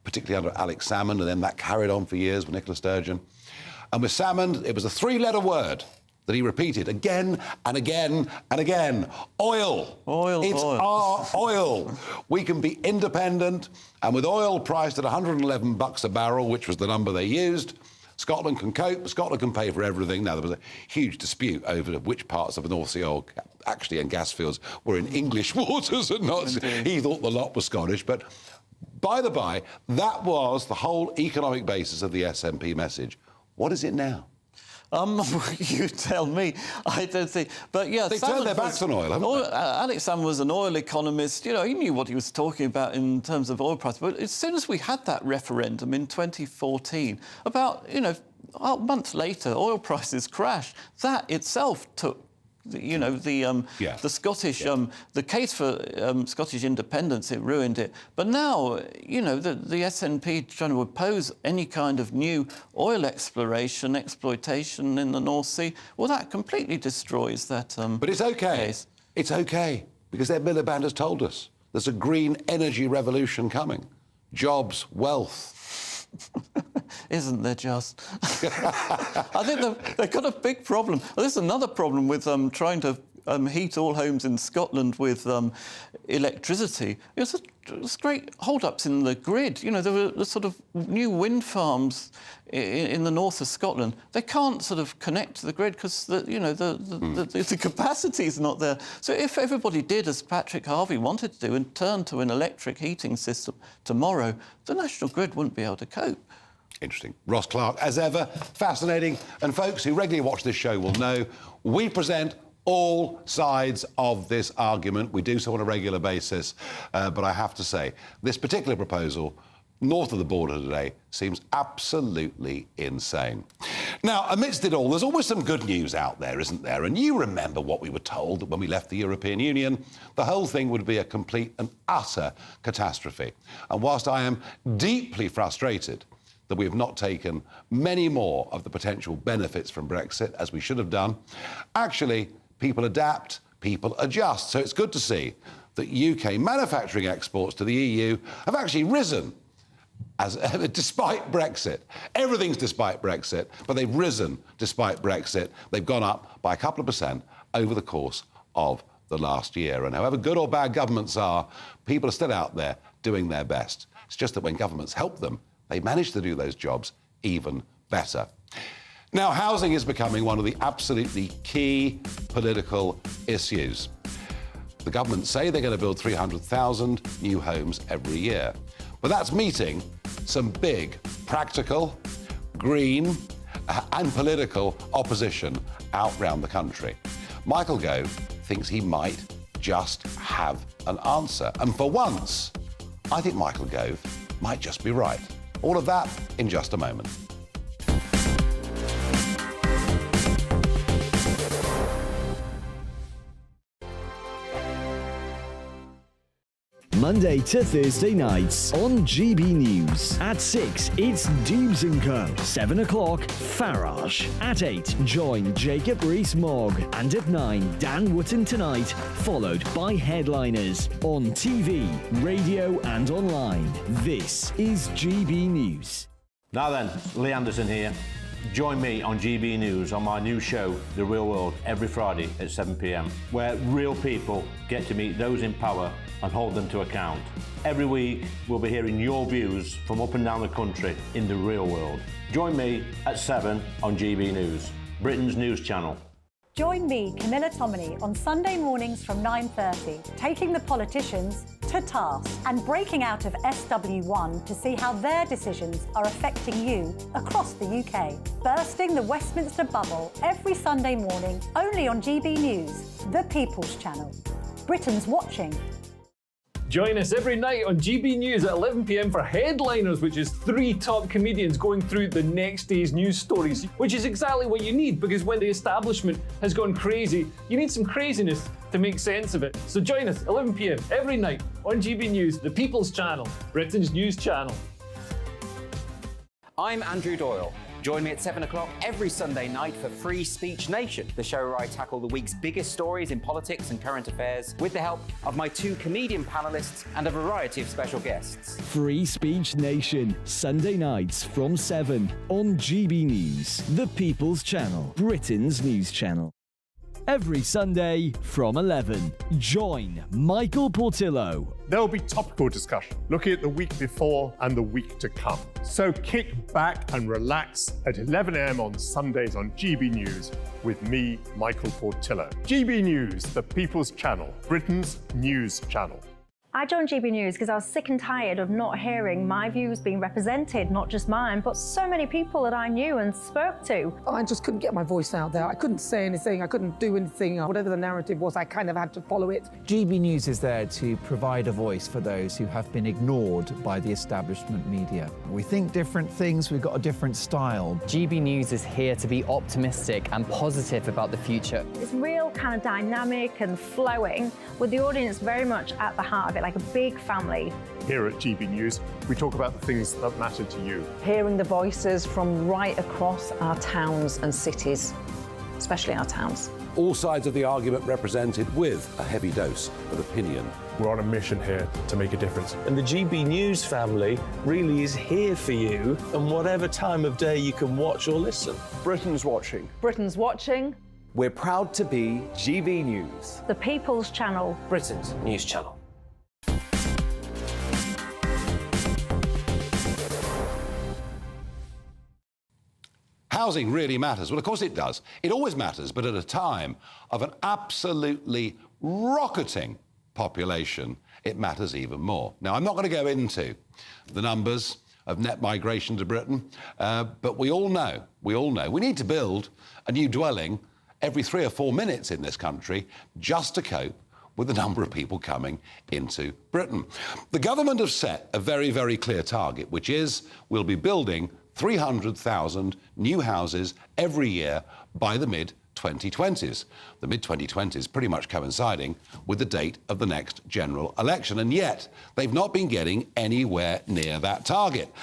particularly under Alex Salmond, and then that carried on for years with Nicola Sturgeon. And with Salmond, it was a three-letter word that he repeated again and again and again. Oil. Oil. It's our oil. We can be independent, and with oil priced at $111 a barrel, which was the number they used, Scotland can cope, Scotland can pay for everything. Now, there was a huge dispute over which parts of the North Sea oil actually and gas fields were in English waters and not... He thought the lot was Scottish, but by the by, that was the whole economic basis of the SNP message. What is it now? You tell me. I don't think... But, yeah... They've turned their backs on oil, haven't they? Alex Salmond was an oil economist. You know, he knew what he was talking about in terms of oil prices. But as soon as we had that referendum in 2014, about, you know, a month later, oil prices crashed. That itself took... You know, the Scottish, the case for Scottish independence, it ruined it. But now, you know, the SNP trying to oppose any kind of new oil exploration, exploitation in the North Sea, well, that completely destroys that But it's OK. case. It's OK, because their Miliband has told us there's a green energy revolution coming. Jobs, wealth. Isn't there just? I think they've got a big problem. Well, there's another problem with trying to heat all homes in Scotland with electricity. There's great hold-ups in the grid. You know, there were sort of new wind farms in the north of Scotland. They can't sort of connect to the grid because the capacity is not there. So if everybody did as Patrick Harvey wanted to do and turned to an electric heating system tomorrow, the national grid wouldn't be able to cope. Interesting. Ross Clark, as ever, fascinating. And folks who regularly watch this show will know we present all sides of this argument. We do so on a regular basis. But I have to say, this particular proposal, north of the border today, seems absolutely insane. Now, amidst it all, there's always some good news out there, isn't there? And you remember what we were told when we left the European Union. The whole thing would be a complete and utter catastrophe. And whilst I am deeply frustrated that we have not taken many more of the potential benefits from Brexit, as we should have done, actually, people adapt, people adjust. So it's good to see that UK manufacturing exports to the EU have actually risen despite Brexit. Everything's despite Brexit, but they've risen despite Brexit. They've gone up by a couple of percent over the course of the last year. And however good or bad governments are, people are still out there doing their best. It's just that when governments help them, they manage to do those jobs even better. Now, housing is becoming one of the absolutely key political issues. The government say they're going to build 300,000 new homes every year. But that's meeting some big practical, green and political opposition out round the country. Michael Gove thinks he might just have an answer. And for once, I think Michael Gove might just be right. All of that in just a moment. Monday to Thursday nights on GB News. At 6, it's Dubes & Co. 7 o'clock, Farage. At 8, join Jacob Rees-Mogg. And at 9, Dan Wootton Tonight, followed by headliners on TV, radio and online. This is GB News. Now then, Lee Anderson here. Join me on GB News on my new show, The Real World, every Friday at 7 p.m, where real people get to meet those in power and hold them to account. Every week, we'll be hearing your views from up and down the country in the real world. Join me at 7 on GB News, Britain's news channel. Join me, Camilla Tominey, on Sunday mornings from 9:30, taking the politicians to task and breaking out of SW1 to see how their decisions are affecting you across the UK. Bursting the Westminster bubble every Sunday morning, only on GB News, the People's Channel. Britain's watching. Join us every night on GB News at 11 p.m. for Headliners, which is 3 top comedians going through the next day's news stories, which is exactly what you need, because when the establishment has gone crazy, you need some craziness to make sense of it. So join us 11 p.m. every night on GB News, the People's Channel, Britain's news channel. I'm Andrew Doyle. Join me at 7 o'clock every Sunday night for Free Speech Nation, the show where I tackle the week's biggest stories in politics and current affairs with the help of my 2 comedian panellists and a variety of special guests. Free Speech Nation, Sunday nights from 7 on GB News, the People's Channel, Britain's news channel. Every Sunday from 11, join Michael Portillo. There will be topical discussion, looking at the week before and the week to come. So kick back and relax at 11 a.m. on Sundays on GB News with me, Michael Portillo. GB News, the People's Channel, Britain's news channel. I joined GB News because I was sick and tired of not hearing my views being represented, not just mine, but so many people that I knew and spoke to. I just couldn't get my voice out there. I couldn't say anything. I couldn't do anything. Whatever the narrative was, I kind of had to follow it. GB News is there to provide a voice for those who have been ignored by the establishment media. We think different things, we've got a different style. GB News is here to be optimistic and positive about the future. It's real kind of dynamic and flowing, with the audience very much at the heart of it, like a big family. Here at GB News, we talk about the things that matter to you. Hearing the voices from right across our towns and cities, especially our towns. All sides of the argument represented with a heavy dose of opinion. We're on a mission here to make a difference. And the GB News family really is here for you, and whatever time of day you can watch or listen. Britain's watching. Britain's watching. We're proud to be GB News, The People's Channel, Britain's news channel. Housing really matters. Well, of course it does. It always matters, but at a time of an absolutely rocketing population, it matters even more. Now, I'm not going to go into the numbers of net migration to Britain, but we all know we need to build a new dwelling every 3 or 4 minutes in this country just to cope with the number of people coming into Britain. The government have set a very, very clear target, which is we'll be building 300,000 new houses every year by the mid-2020s. The mid-2020s pretty much coinciding with the date of the next general election, and yet they've not been getting anywhere near that target.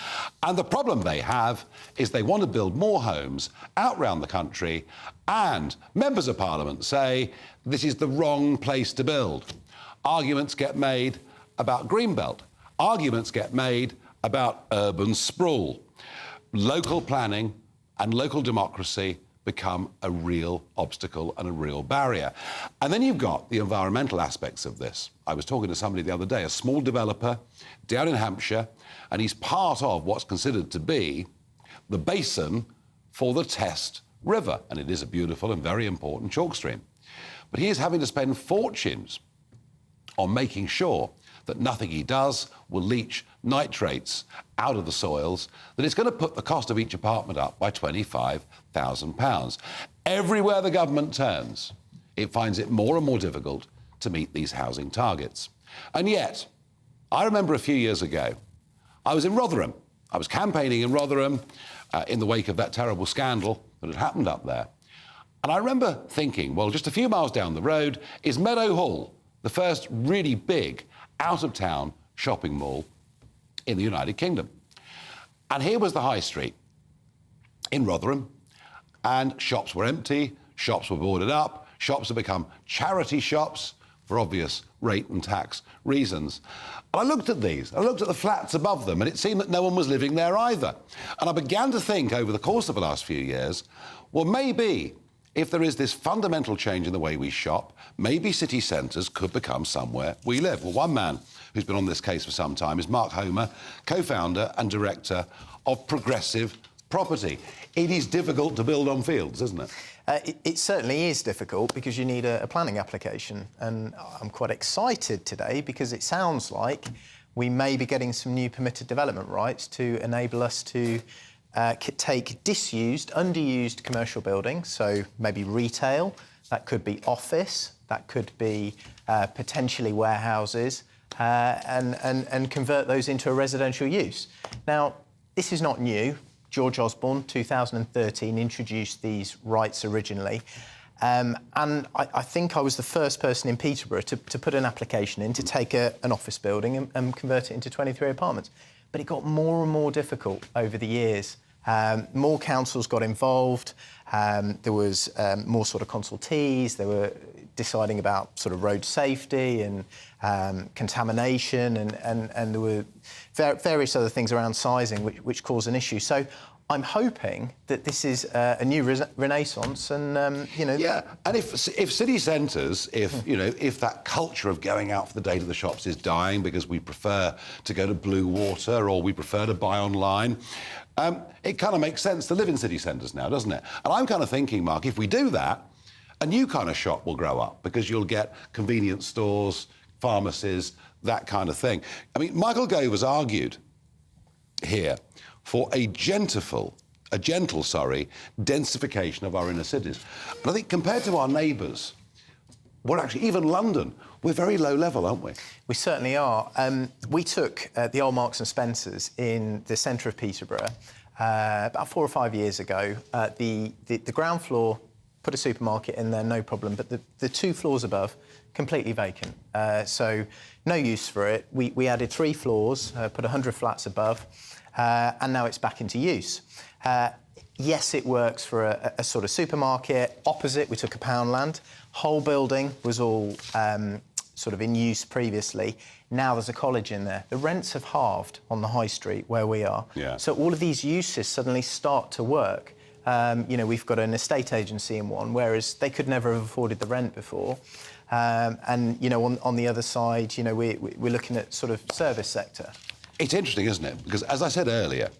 And the problem they have is they want to build more homes out round the country, and members of Parliament say this is the wrong place to build. Arguments get made about Greenbelt. Arguments get made about urban sprawl. Local planning and local democracy become a real obstacle and a real barrier. And then you've got the environmental aspects of this. I was talking to somebody the other day, a small developer down in Hampshire, and he's part of what's considered to be the basin for the Test River. And it is a beautiful and very important chalk stream. But he is having to spend fortunes on making sure that nothing he does will leach nitrates out of the soils, that it's going to put the cost of each apartment up by £25,000. Everywhere the government turns, it finds it more and more difficult to meet these housing targets. And yet, I remember a few years ago, I was in Rotherham. I was campaigning in Rotherham in the wake of that terrible scandal that had happened up there. And I remember thinking, well, just a few miles down the road is Meadow Hall, the first really big out-of-town shopping mall in the United Kingdom. And here was the high street in Rotherham, and shops were empty, shops were boarded up, shops have become charity shops for obvious rate and tax reasons. And I looked at these, I looked at the flats above them, and it seemed that no one was living there either. And I began to think over the course of the last few years, well, maybe if there is this fundamental change in the way we shop, maybe city centres could become somewhere we live. Well, one man who's been on this case for some time is Mark Homer, co-founder and director of Progressive Property. It is difficult to build on fields, isn't it? It certainly is difficult because you need a planning application. And I'm quite excited today because it sounds like we may be getting some new permitted development rights to enable us to take disused, underused commercial buildings, so maybe retail, that could be office, that could be potentially warehouses, and convert those into a residential use. Now, this is not new. George Osborne, 2013, introduced these rights originally. And I think I was the first person in Peterborough to put an application in to take an office building and convert it into 23 apartments. But it got more and more difficult over the years. More councils got involved. There was more sort of consultees. They were deciding about sort of road safety and contamination, and there were various other things around sizing which caused an issue. So I'm hoping that this is a new renaissance, and you know. Yeah, and if city centres, if that culture of going out for the day to the shops is dying because we prefer to go to Blue Water or we prefer to buy online, it kind of makes sense to live in city centres now, doesn't it? And I'm kind of thinking, Mark, if we do that, a new kind of shop will grow up because you'll get convenience stores, pharmacies, that kind of thing. I mean, Michael Gove has argued here for a gentle densification of our inner cities. And I think compared to our neighbours, we're actually, even London, we're very low level, aren't we? We certainly are. We took the old Marks and Spencers in the centre of Peterborough about 4 or 5 years ago. The ground floor, put a supermarket in there, no problem, but the 2 floors above, completely vacant. So no use for it. We added 3 floors, put 100 flats above, and now it's back into use. Yes, it works for a sort of supermarket. Opposite, we took a Poundland. Whole building was all sort of in use previously. Now there's a college in there. The rents have halved on the high street where we are. Yeah. So all of these uses suddenly start to work. We've got an estate agency in one, whereas they could never have afforded the rent before. And on the other side, we're looking at sort of service sector. It's interesting, isn't it? Because as I said earlier,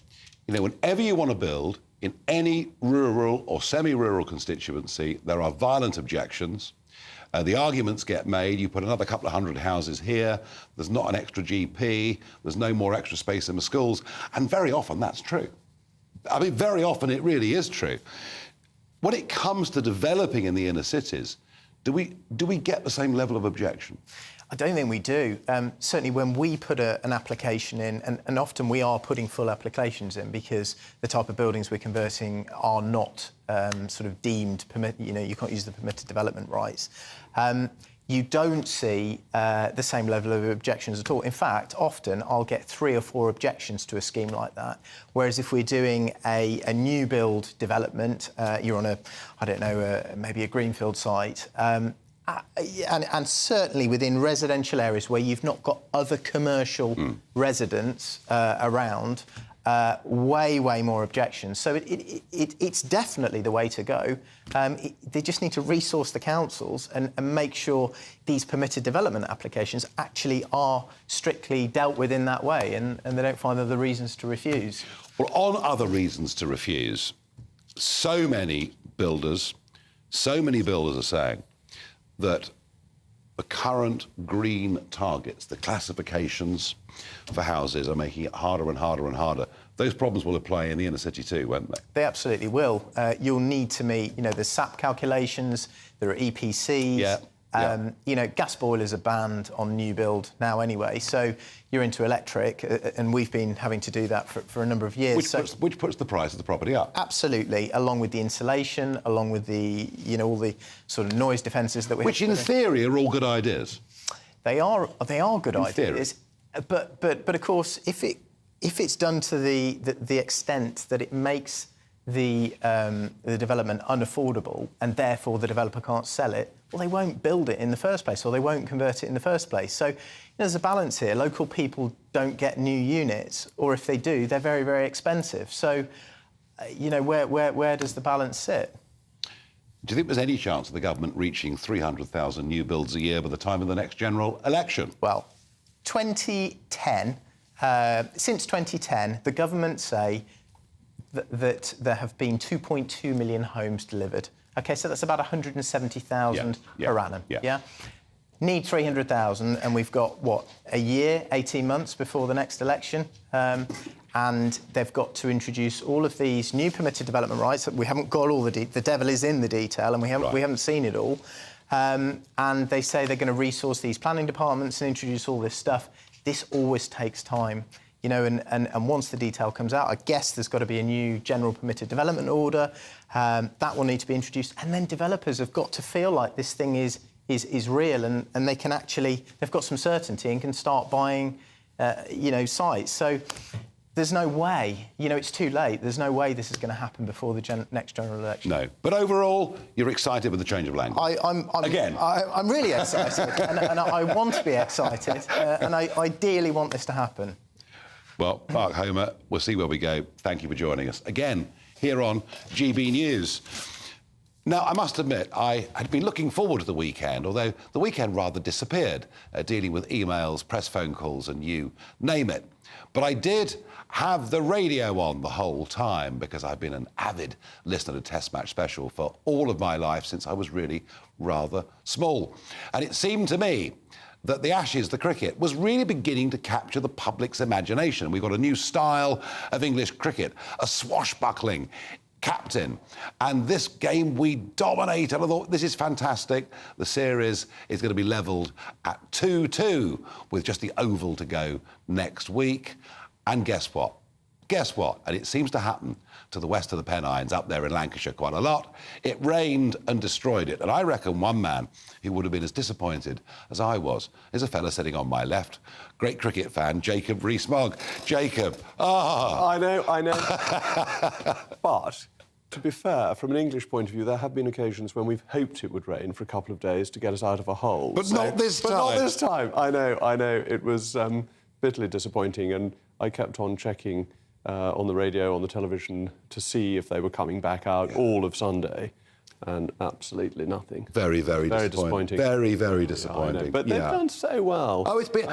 whenever you want to build in any rural or semi-rural constituency, there are violent objections. The arguments get made, you put another couple of 100 houses here, there's not an extra GP, there's no more extra space in the schools, and very often that's true. I mean, very often it really is true. When it comes to developing in the inner cities, do we get the same level of objection? I don't think we do. Certainly when we put an application in, and often we are putting full applications in because the type of buildings we're converting are not sort of deemed you can't use the permitted development rights. You don't see the same level of objections at all. In fact, often I'll get 3 or 4 objections to a scheme like that. Whereas if we're doing a new build development, you're on maybe a greenfield site, and certainly within residential areas where you've not got other commercial residents around, way more objections. So it's definitely the way to go. They just need to resource the councils and make sure these permitted development applications actually are strictly dealt with in that way, and they don't find other reasons to refuse. Well, on other reasons to refuse, so many builders are saying that the current green targets, the classifications for houses, are making it harder and harder and harder. Those problems will apply in the inner city too, won't they? They absolutely will. You'll need to meet, the SAP calculations, there are EPCs. Yeah. Gas boilers are banned on new build now anyway, so you're into electric, and we've been having to do that for a number of years. Which puts the price of the property up. Absolutely, along with the insulation, along with the, all the sort of noise defences that we Which in theory are all good ideas. They are good In ideas, but of course, if it's done to the extent that it makes the development unaffordable and therefore the developer can't sell it, well, they won't build it in the first place, or they won't convert it in the first place. So there's a balance here. Local people don't get new units, or if they do, they're very, very expensive. So, where does the balance sit? Do you think there's any chance of the government reaching 300,000 new builds a year by the time of the next general election? Well, 2010, since 2010, the government say that there have been 2.2 million homes delivered. OK, so that's about 170,000 per annum. Yeah. Need 300,000, and we've got, what, a year, 18 months before the next election? And they've got to introduce all of these new permitted development rights. We haven't got all the devil is in the detail, and we haven't seen it all. And they say they're going to resource these planning departments and introduce all this stuff. This always takes time, and once the detail comes out, I guess there's got to be a new general permitted development order. That will need to be introduced, and then developers have got to feel like this thing is real, and they can actually, they've got some certainty and can start buying, sites. So there's no way, it's too late. There's no way this is going to happen before the next general election. No. But overall, you're excited with the change of language? I'm really excited, and I want to be excited, and I ideally want this to happen. Well, Mark Homer, we'll see where we go. Thank you for joining us again here on GB News. Now, I must admit, I had been looking forward to the weekend, although the weekend rather disappeared, dealing with emails, press phone calls, and you name it. But I did have the radio on the whole time because I've been an avid listener to Test Match Special for all of my life since I was really rather small. And it seemed to me that the Ashes, the cricket, was really beginning to capture the public's imagination. We've got a new style of English cricket, a swashbuckling captain. And this game we dominated. I thought, this is fantastic. The series is going to be levelled at 2-2 with just the Oval to go next week. And guess what? Guess what? And it seems to happen to the west of the Pennines, up there in Lancashire quite a lot. It rained and destroyed it. And I reckon one man who would have been as disappointed as I was is a fella sitting on my left, great cricket fan, Jacob Rees-Mogg. Jacob, I know. But to be fair, from an English point of view, there have been occasions when we've hoped it would rain for a couple of days to get us out of a hole. But not this time. But not this time. I know. It was bitterly disappointing, and I kept on checking on the radio, on the television, to see if they were coming back out all of Sunday, and absolutely nothing. Very, very disappointing. Very, very disappointing. But they've done so well. Oh, it's been...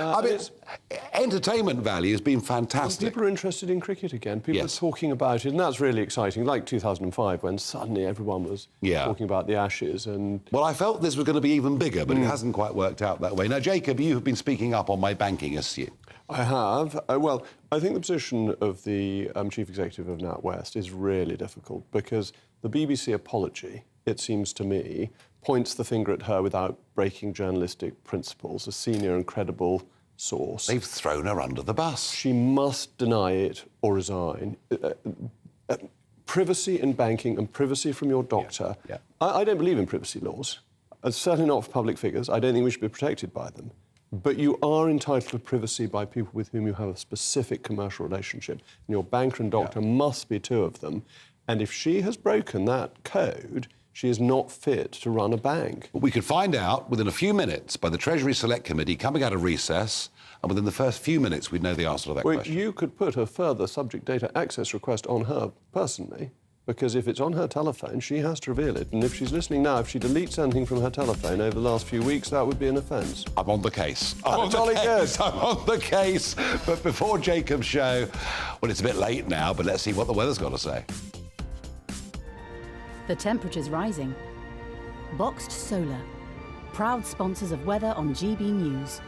entertainment value has been fantastic. People are interested in cricket again. People are talking about it, and that's really exciting. Like 2005, when suddenly everyone was talking about the Ashes. And well, I felt this was going to be even bigger, but it hasn't quite worked out that way. Now, Jacob, you have been speaking up on my banking issue. I have. Well, I think the position of the Chief Executive of NatWest is really difficult because the BBC apology, it seems to me, points the finger at her without breaking journalistic principles, a senior and credible source. They've thrown her under the bus. She must deny it or resign. Privacy in banking and privacy from your doctor. I don't believe in privacy laws. Certainly not for public figures. I don't think we should be protected by them. But you are entitled to privacy by people with whom you have a specific commercial relationship. And your banker and doctor must be two of them. And if she has broken that code, she is not fit to run a bank. But we could find out within a few minutes by the Treasury Select Committee coming out of recess, and within the first few minutes we'd know the answer to that question. You could put a further subject data access request on her personally, because if it's on her telephone, she has to reveal it. And if she's listening now, if she deletes anything from her telephone over the last few weeks, that would be an offence. I'm on the case. I'm on the case. But before Jacob's show, well, it's a bit late now, but let's see what the weather's got to say. The temperature's rising. Boxed Solar, proud sponsors of weather on GB News.